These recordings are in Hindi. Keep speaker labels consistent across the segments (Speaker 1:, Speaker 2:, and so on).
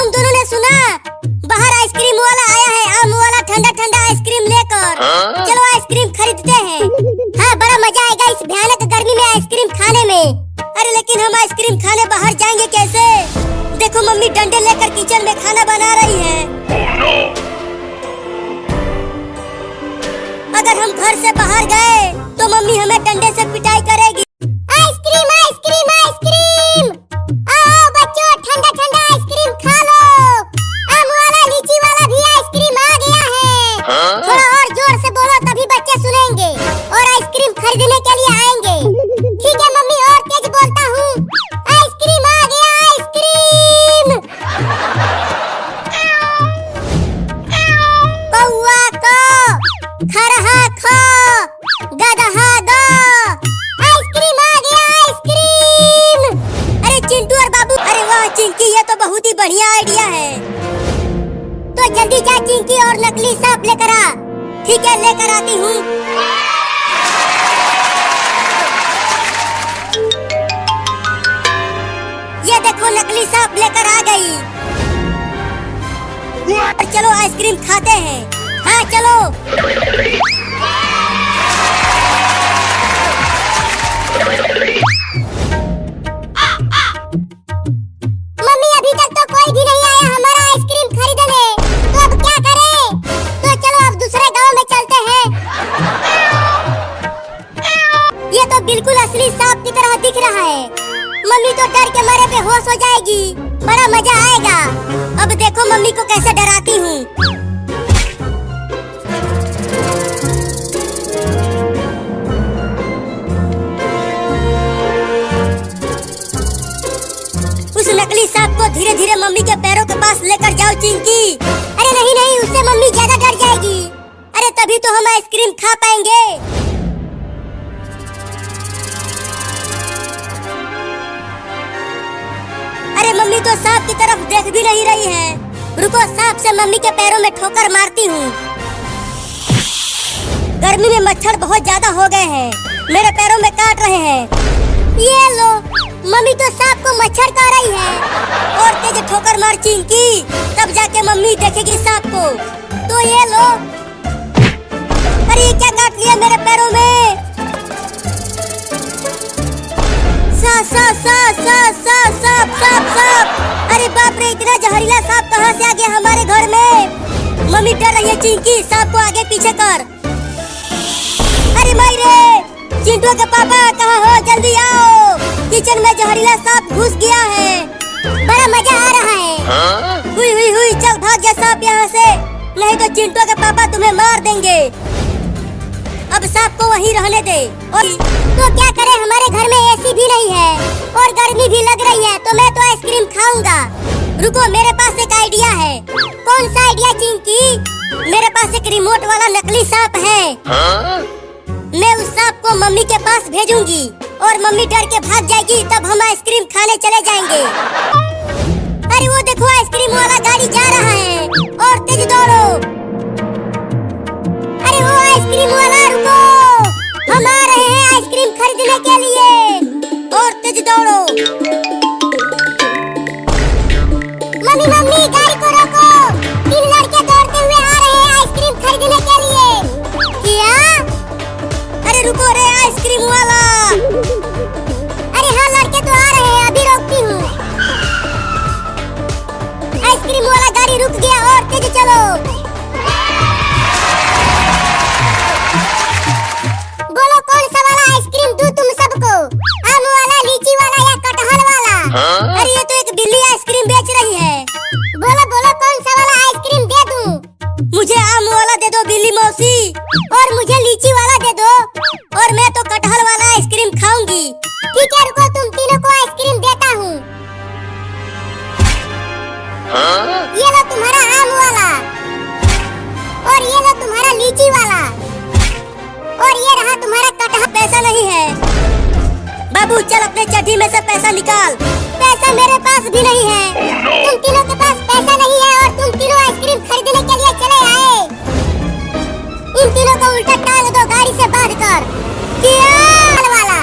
Speaker 1: तुम दोनों ने सुना? बाहर आइसक्रीम वाला आया है, आम वाला ठंडा ठंडा आइसक्रीम लेकर। चलो आइसक्रीम खरीदते हैं। हाँ, बड़ा मजा आएगा इस भयानक गर्मी में आइसक्रीम खाने में। अरे लेकिन हम आइसक्रीम खाने बाहर जाएंगे कैसे? देखो मम्मी डंडे लेकर किचन में खाना बना रही है। अगर हम घर से बाहर गए तो मम्मी हमें डंडे से पिटाई करेगी। आइसक्रीम आइसक्रीम आइसक्रीम, आओ बच्चों ठंडा ठंडा आइसक्रीम खा लो। आम वाला लीची वाला भी आइसक्रीम आ गया है। थोड़ा और जोर से बोलो तभी बच्चे सुनेंगे और आइसक्रीम खरीदने के लिए आएंगे। ठीक है मम्मी, और तेज बोलता हूँ। आइसक्रीम आ गया, आइसक्रीम। कौआ को, खरहा खो, गदहा गो, आइसक्रीम आ गया, आइसक्रीम। अरे चिंटू और बाबू, अरे वाह चिंकी, ये तो बहुत ही बढ़िया आइडिया है। तो जल्दी जा चिंकी और नकली सांप लेकर आ। ठीक है, लेकर आती हूँ। ये देखो नकली सांप लेकर आ गई। चलो आइसक्रीम खाते हैं। हाँ चलो। मम्मी अभी तक तो कोई भी नहीं आया हमारा आइसक्रीम खरीदने, तो अब क्या करें? तो चलो अब दूसरे गांव में चलते हैं। ये तो बिल्कुल असली सांप की तरह दिख रहा है। मम्मी तो डर के मारे बेहोश हो जाएगी। बड़ा मजा आएगा। अब देखो मम्मी को कैसे डराती हूँ। उस नकली सांप को धीरे धीरे मम्मी के पैरों के पास लेकर जाओ चिंकी। अरे नहीं नहीं, उससे मम्मी ज्यादा डर जाएगी। अरे तभी तो हम आइसक्रीम खा पाएंगे। अरे मम्मी तो सांप की तरफ देख भी नहीं रही है। रुको, सांप से मम्मी के पैरों में ठोकर मारती हूँ। गर्मी में मच्छर बहुत ज्यादा हो गए हैं, मेरे पैरों में काट रहे हैं। ये लो, मम्मी तो सांप को मच्छर खा रही है। और तेज ठोकर मार चिंकी, तब जाके मम्मी देखेगी सांप को। तो ये लो। अरे ये क्या काट लिया मेरे पैरों में? सांप। अरे बाप रे, इतना जहरीला सांप कहाँ से आ गया हमारे घर में? मम्मी डर रही है चिंकी, सांप को आगे पीछे कर। अरे माई रे, चिंटू के पापा कहाँ हो? जल्दी आओ, किचन में जहरीला सांप घुस गया है। बड़ा मजा आ रहा है। हुई, चल भाग जा सांप यहाँ से, नहीं तो चिंटू के पापा तुम्हें मार देंगे। अब सांप को वहीं रहने दे। और तो क्या करें, हमारे घर में एसी भी नहीं है और गर्मी भी लग रही है, तो मैं तो आइसक्रीम खाऊंगा। रुको, मेरे पास एक आइडिया है। कौन सा आइडिया चिंकी? मेरे पास एक रिमोट वाला नकली सांप है। मैं उस सांप को मम्मी के पास भेजूंगी और मम्मी डर के भाग जाएगी, तब हम आइसक्रीम खाने चले जाएंगे। अरे वो देखो, आइसक्रीम वाला गाड़ी जा रहा है, और तेज दौड़ो। अरे वो आइसक्रीम वाला, रुको, हम आ रहे हैं आइसक्रीम खरीदने के लिए, और तेज दौड़ो। मम्मी गाड़ी को रोको, 3 लड़के दौड़ते हुए आ रहे हैं आइसक्रीम खरीदने के लिए। क्या? अरे रुको रे आइसक्रीम वाला। अरे हाँ, लड़के तो आ रहे हैं, अभी रोकती हूँ। आइसक्रीम वाला गाड़ी रुक गया, और तेज चलो। बोलो कौन सा वाला आइसक्रीम दूं तुम सबको? आम वाला, लीची वाला या कटहल वाला? अरे ये तो एक बिल्ली आइसक्रीम बेच रही है। बोलो कौन सा वाला आइसक्रीम दे दूं? मुझे आम वाला दे दो बिल्ली मौसी, और मुझे लीची वाला दे दो, और मैं तो कटहल वाला आइसक्रीम खाऊंगी। ठीक है, रुको, तुम तीनों को आइसक्रीम देता हूँ। ये लो तुम्हारा आम वाला, और ये लो तुम्हारा लीची वाला, और ये रहा तुम्हारा कटहल। पैसा नहीं है। बाबू चल अपने चड्डी में से पैसा निकाल। पैसा मेरे पास भी नहीं है। तुम तीनों के पास पैसा नहीं है और तुम तीनों आइसक्रीम खरीदने के लिए चले आए। इन तीनों को उल्टा टांग दो गाड़ी से बांधकर। क्या वाला?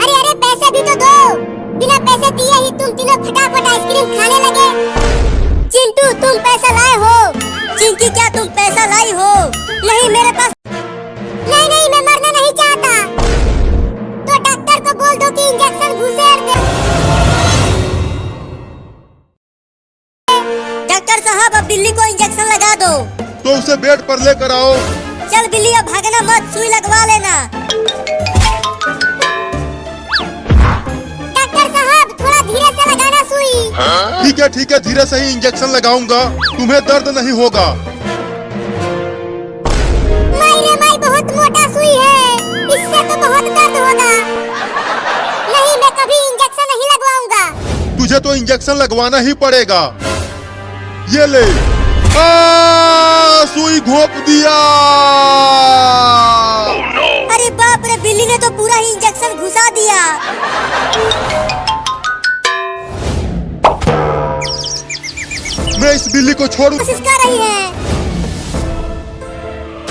Speaker 1: अरे दिए ही तुम तीनों फटाफट आइसक्रीम खाने लगे। चिंटू तुम पैसा लाए हो? चिंकी क्या तुम पैसा लाई हो? नहीं मेरे पास। नहीं नहीं मैं मरना नहीं चाहता। तो डॉक्टर को बोल दो कि इंजेक्शन घुसेड़ दे। डॉक्टर साहब अब बिल्ली को इंजेक्शन लगा दो।
Speaker 2: तो उसे बेड पर लेकर आओ।
Speaker 1: चल बिल्ली अब भागना मत, सुई लगवा लेना। डॉक्टर साहब थोड़ा धीरे से लगाना सुई।
Speaker 2: ठीक है धीरे से ही इंजेक्शन लगाऊंगा, तुम्हें दर्द नहीं होगा।
Speaker 1: माई बहुत मोटा सुई है, इससे तो बहुत दर्द होगा। नहीं मैं कभी इंजेक्शन नहीं लगवाऊंगा।
Speaker 2: तुझे तो इंजेक्शन लगवाना ही पड़ेगा। ये ले, सुई घोंप दिया।
Speaker 1: अरे बाप रे, बिल्ली ने तो पूरा ही इंजेक्शन घुसा दिया।
Speaker 2: मैं इस बिल्ली को छोड़ूं?
Speaker 1: कोशिश कर रही है।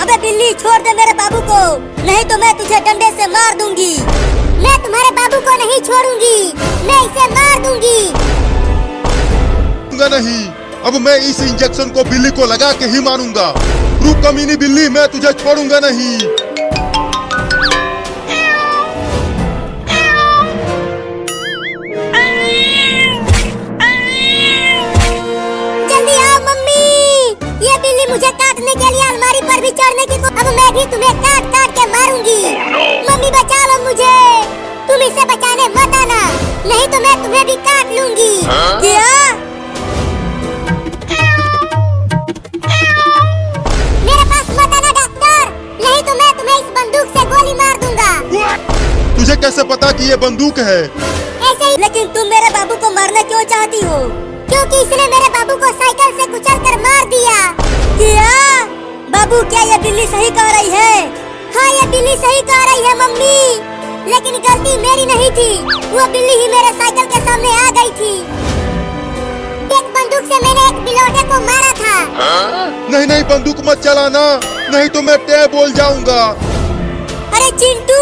Speaker 1: अबे बिल्ली छोड़ दे मेरे बाबू को, नहीं तो मैं तुझे डंडे से मार दूंगी। मैं तुम्हारे बाबू को नहीं छोड़ूंगी, मैं इसे मार दूंगी।
Speaker 2: नहीं, अब मैं इस इंजेक्शन को बिल्ली को लगा के ही मारूंगा। रुक कमीनी बिल्ली, मैं तुझे छोड़ूंगा नहीं।
Speaker 1: जल्दी आओ मम्मी, ये बिल्ली मुझे काटने के लिए अलमारी पर भी चढ़ने की। अब मैं भी तुम्हें काट काट के मारूंगी। मम्मी बचा लो मुझे, तुम इसे बचाने मत आना, नहीं तो मैं तुम्हें भी काट लूंगी। क्या? मेरे पास मत आना डॉक्टर, नहीं तो मैं तुम्हें इस बंदूक से गोली मार दूंगा।
Speaker 2: तुझे कैसे पता कि ये बंदूक है?
Speaker 1: ऐसे ही। लेकिन तुम मेरे बाबू को मारना क्यों चाहती हो? क्योंकि इसने मेरे बाबू को साइकिल से कुचलकर मार दिया। क्या? बाबू क्या ये बिल्ली सही कह रही है? हाँ ये बिल्ली सही कह रही है मम्मी, लेकिन गलती मेरी नहीं थी, वो बिल्ली ही मेरे साइकिल के सामने आ गई थी। एक बंदूक से मैंने एक बिलोटे को मारा था।
Speaker 2: नहीं बंदूक मत चलाना, नहीं तो मैं टैब बोल जाऊंगा।
Speaker 1: अरे चिंटू,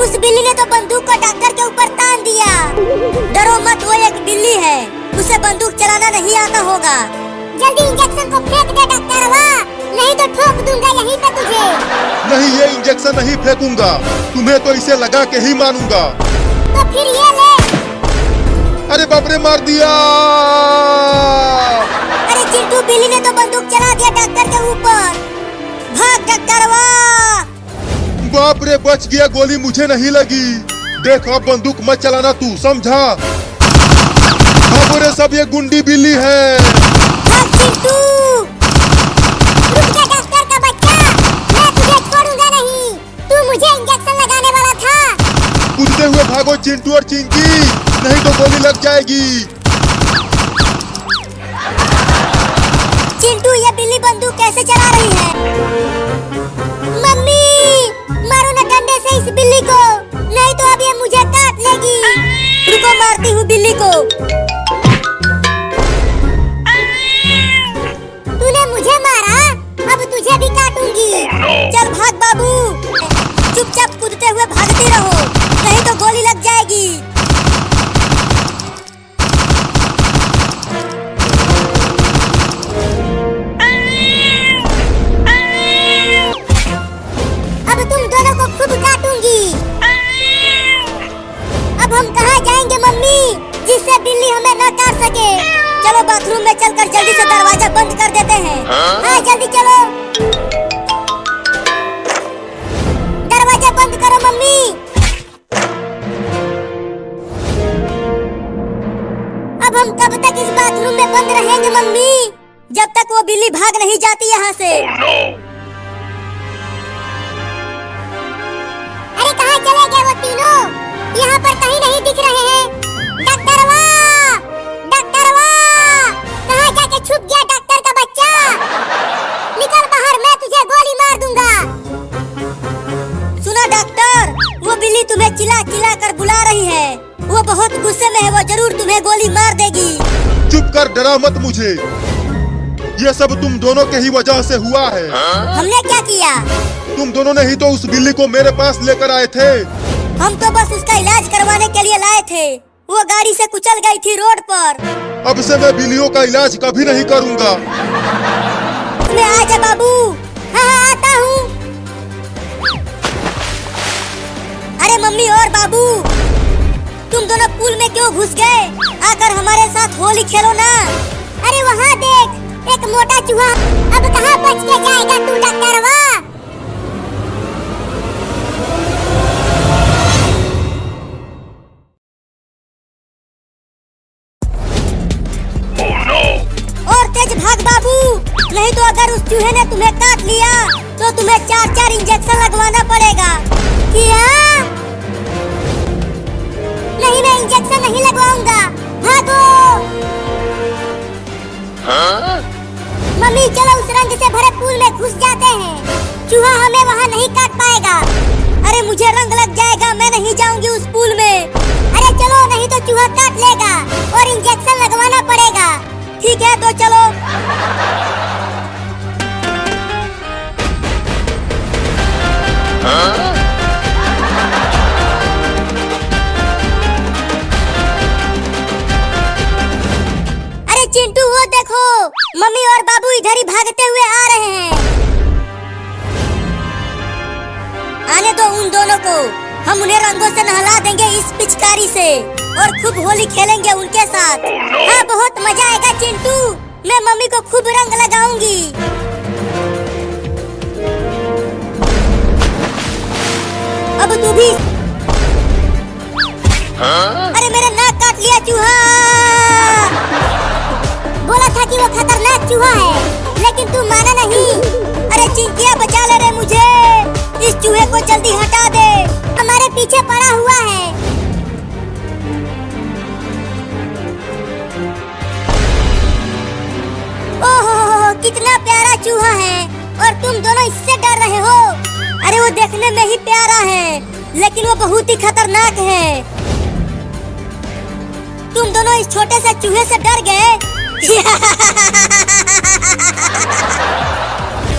Speaker 1: उस बिल्ली ने तो बंदूक को डॉक्टर के ऊपर तान दिया। डरो मत, वो एक बिल्ली है, उसे बंदूक चलाना नहीं आता होगा। जल्दी इंजेक्शन को फेंक दे डॉक्टरवा, नहीं तो ठोक दूंगा यहीं पे तुझे।
Speaker 2: नहीं ये इंजेक्शन नहीं फेंकूंगा, तुम्हें तो इसे लगा के ही मारूंगा।
Speaker 1: तो फिर ये ले।
Speaker 2: अरे बाप रे, मार दिया।
Speaker 1: अरे चिंटू, बिल्ली ने तो बंदूक चला दिया डॉक्टर के ऊपर। भाग डॉक्टरवा।
Speaker 2: बाप रे, बच गया, गोली मुझे नहीं लगी। देख अब बंदूक मत चलाना तू, समझा? रे सब ये गुंडी बिल्ली है।
Speaker 1: भाग चिंटू। रुक जा डॉक्टर का बच्चा, मैं तुझे छोड़ूंगा नहीं, तू मुझे इंजेक्शन लगाने वाला था।
Speaker 2: कूदते हुए भागो चिंटू और चिंकी, नहीं तो गोली लग जाएगी।
Speaker 1: चिंटू ये बिल्ली बंदूक कैसे चला रही है? मम्मी मारो ना डंडे से इस बिल्ली को, नहीं तो अब ये मुझे काट लेगी। रुको मारती हूँ बिल्ली को। तूने मुझे मारा, अब तुझे भी काटूंगी। चल भाग बाबू, चुपचाप कूदते हुए भागती रहो, नहीं तो गोली लग जाएगी। अब तुम दोनों को खूब काटूंगी। अब हम कहाँ जाएंगे मम्मी, जिससे बिल्ली हमें न काट सके? चलो बाथरूम में चलकर जल्दी से दरवाजा बंद कर देते हैं। हाँ जल्दी चलो, दरवाजा बंद करो मम्मी। अब हम कब तक इस बाथरूम में बंद रहेंगे मम्मी, जब तक वो बिल्ली भाग नहीं जाती यहाँ से। अरे कहाँ चले गए वो तीनों? यहाँ पर कहीं नहीं दिख रहे हैं। डॉक्टरवा, डॉक्टरवा, कहाँ जाके छुप गया डॉक्टर का बच्चा? निकल बाहर, मैं तुझे गोली मार दूंगा। सुना डॉक्टर, वो बिल्ली तुम्हें चिल्ला चिल्ला कर बुला रही है, वो बहुत गुस्से में है, वो जरूर तुम्हें गोली मार देगी।
Speaker 2: चुप कर, डरा मत मुझे, ये सब तुम दोनों के ही वजह से हुआ है।
Speaker 1: हमने क्या किया?
Speaker 2: तुम दोनों ने ही तो उस बिल्ली को मेरे पास लेकर आए थे।
Speaker 1: हम तो बस उसका इलाज करवाने के लिए लाए थे, वो गाड़ी से कुचल गई थी रोड पर।
Speaker 2: अब से मैं बिल्लियों का इलाज कभी नहीं करूंगा।
Speaker 1: मैं आजा बाबू। हाँ हाँ आता हूँ। अरे मम्मी और बाबू, तुम दोनों पूल में क्यों घुस गए? आकर हमारे साथ होली खेलो ना। अरे वहाँ देख, एक मोटा चूहा। अब कहाँ बच के जाएगा तू डॉक्टरवा? और तेज भाग बाबू, नहीं तो अगर उस चूहे ने तुम्हें काट लिया तो तुम्हें 4-4 इंजेक्शन लगवाना पड़ेगा। क्या? नहीं, मैं इंजेक्शन नहीं लगवाऊंगा। भागो। मम्मी चलो उस रंग से भरे पूल में घुस जाते हैं। चूहा हमें वहाँ नहीं काट पाएगा। अरे मुझे रंग लग जाएगा, मैं नहीं जाऊंगी उस पूल में। अरे चलो, नहीं तो चूहा काट लेगा और इंजेक्शन लगवाना पड़ेगा। ठीक है तो चलो। अरे चिंटू वो देखो, मम्मी और बाबू इधर ही भागते हुए आ रहे हैं। आने दो उन दोनों को, हम उन्हें रंगों से नहला देंगे इस पिचकारी से और खूब होली खेलेंगे उनके साथ। हाँ बहुत मजा आएगा चिंटू, मैं मम्मी को खूब रंग लगाऊंगी। अब तू भी। अरे मेरा नाक काट लिया चूहा। बोला था कि वो खतरनाक चूहा है, लेकिन तू माना नहीं। अरे चिंकिया बचा ले रे मुझे, इस चूहे को जल्दी हटा दे, हमारे पीछे पड़ा हुआ है। ओहो कितना प्यारा चूहा है और तुम दोनों इससे डर रहे हो। अरे वो देखने में ही प्यारा है, लेकिन वो बहुत ही खतरनाक है। तुम दोनों इस छोटे से चूहे से डर गए।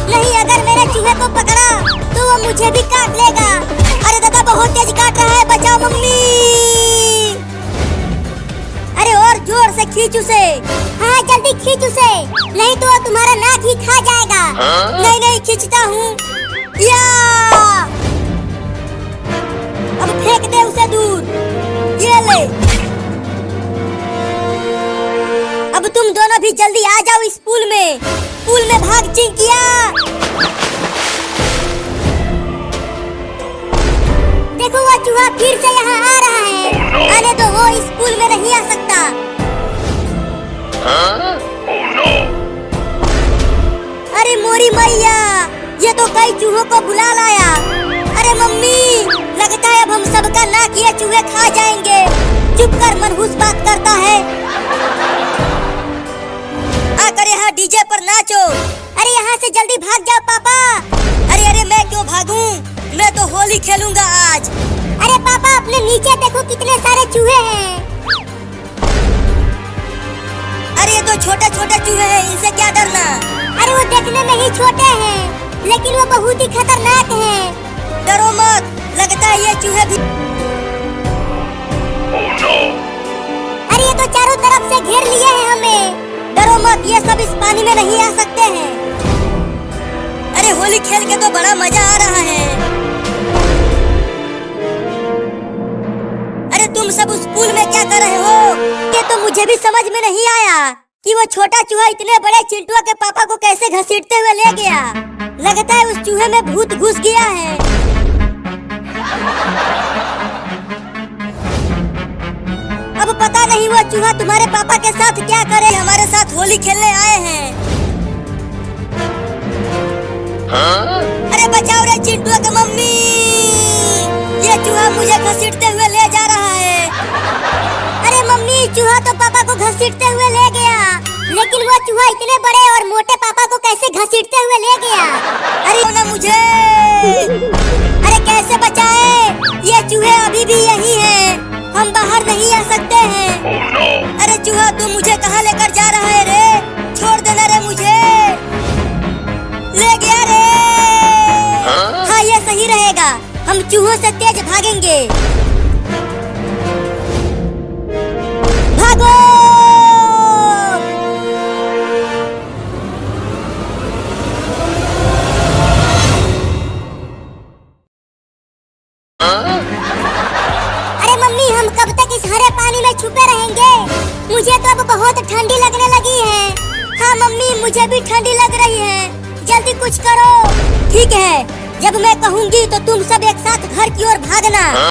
Speaker 1: नहीं, अगर मेरे चूहे को पकड़ा तो वो मुझे भी काट लेगा। अरे दादा बहुत तेज काट रहा है, बचाओ मम्मी। अरे और जोर से खींच उसे। हाँ जल्दी खींच उसे, नहीं तो वो तुम्हारा नाक ही खा जाएगा। नहीं नहीं खींचता हूँ। या अब फेंक दे उसे दूर। ये ले। अब तुम दोनों भी जल्दी आ जाओ इस पूल में। पूल में भाग चिंकिया। देखो वो चूहा फिर से यहाँ आ रहा है। आने तो वो इस पूल में नहीं आ सकता। अरे मोरी मैया, ये तो कई चूहों को बुला लाया। अरे मम्मी, लगता है अब हम सबका नाक ये चूहे खा जाएंगे। चुप कर, मनहूस बात करता है। आकर यहाँ डीजे पर नाचो। अरे यहाँ से जल्दी भाग जाओ पापा। अरे अरे मैं क्यों भागूं, मैं तो होली खेलूंगा आज। अरे पापा अपने नीचे देखो कितने सारे चूहे हैं। अरे ये तो छोटे छोटे चूहे हैं, इनसे क्या डरना। अरे वो देखने में ही छोटे हैं, लेकिन वो बहुत ही खतरनाक हैं। डरो मत, लगता है ये चूहे भी। अरे ये तो चारों तरफ से घेर लिए हैं हमें। डरो मत, ये सब इस पानी में नहीं आ सकते हैं। अरे होली खेल के तो बड़ा मजा आ रहा है। अरे तुम सब उस पूल में क्या कर रहे हो? ये तो मुझे भी समझ में नहीं आया कि वो छोटा चूहा इतने बड़े चिंटुआ के पापा को कैसे घसीटते हुए ले गया। लगता है उस चूहे में भूत घुस गया है। अब पता नहीं वो चूहा तुम्हारे पापा के साथ क्या करे। हमारे साथ होली खेलने आए हैं। अरे बचाओ रे चिंटुआ के मम्मी, ये चूहा मुझे घसीटते हुए ले जा रहा है। अरे मम्मी, चूहा तो पापा को घसीटते हुए ले गया, लेकिन वो चूहा इतने बड़े और मोटे पापा को कैसे घसीटते हुए ले गया? अरे ना मुझे। अरे कैसे बचाए? ये चूहे अभी भी यही हैं, हम बाहर नहीं आ सकते हैं। अरे चूहा तू मुझे कहाँ लेकर जा रहा है रे? छोड़ देना रे मुझे। ले गया रे। हाँ ये सही रहेगा, हम चूहों से तेज भागेंगे। छुपे रहेंगे? मुझे तो अब बहुत ठंडी लगने लगी है। हाँ मम्मी, मुझे भी ठंडी लग रही है, जल्दी कुछ करो। ठीक है, जब मैं कहूँगी तो तुम सब एक साथ घर की ओर भागना।